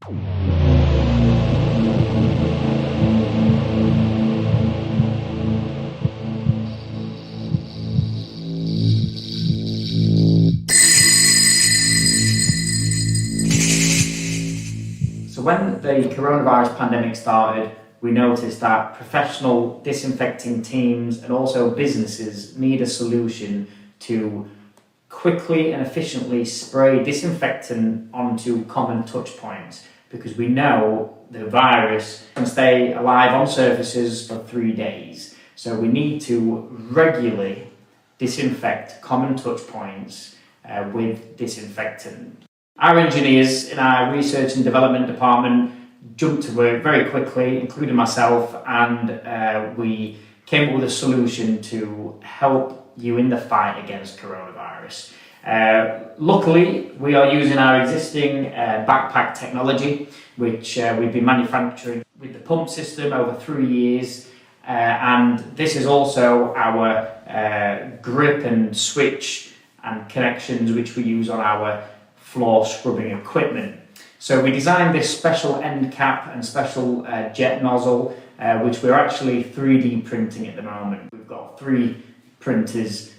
So when the coronavirus pandemic started, we noticed that professional disinfecting teams and also businesses need a solution to quickly and efficiently spray disinfectant onto common touch points, because we know the virus can stay alive on surfaces for 3 days. So we need to regularly disinfect common touch points with disinfectant. Our engineers in our research and development department jumped to work very quickly, including myself, and we came up with a solution to help you in the fight against coronavirus. Luckily, we are using our existing backpack technology, which we've been manufacturing with the pump system over 3 years, and this is also our grip and switch and connections which we use on our floor scrubbing equipment. So we designed this special end cap and special jet nozzle, which we're actually 3D printing at the moment. We've got 3 printers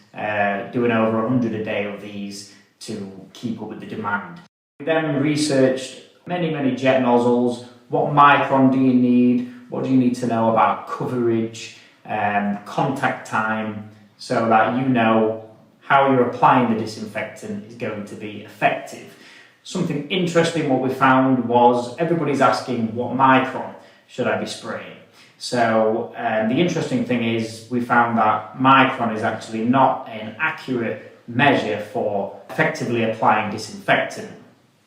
doing over 100 a day of these to keep up with the demand. We then researched many jet nozzles. What micron do you need? What do you need to know about coverage, contact time, so that you know how you're applying the disinfectant is going to be effective. Something interesting what we found was everybody's asking what micron should I be spraying. So the interesting thing is we found that micron is actually not an accurate measure for effectively applying disinfectant.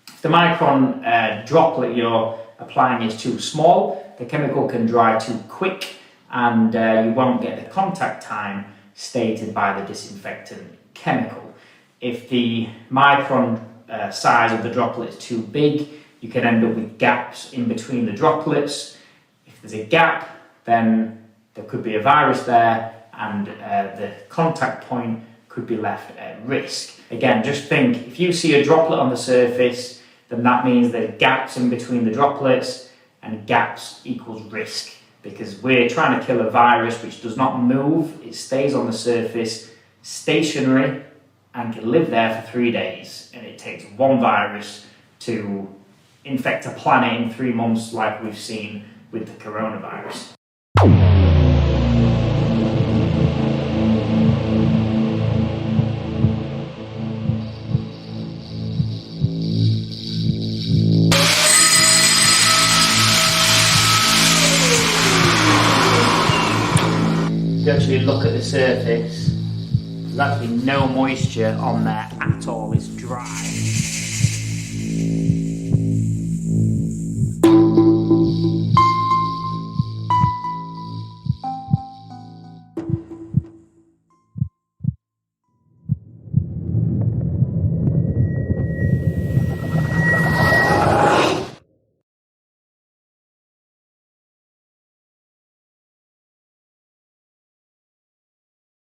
If the micron droplet you're applying is too small, the chemical can dry too quick and you won't get the contact time stated by the disinfectant chemical. If the micron size of the droplet is too big, you can end up with gaps in between the droplets. If there's a gap, then there could be a virus there and the contact point could be left at risk. Again, just think, if you see a droplet on the surface, then that means there are gaps in between the droplets, and gaps equals risk, because we're trying to kill a virus which does not move. It stays on the surface stationary and can live there for 3 days, and it takes one virus to infect a planet in 3 months, like we've seen with the coronavirus. If you actually look at the surface, there's actually no moisture on there at all, it's dry.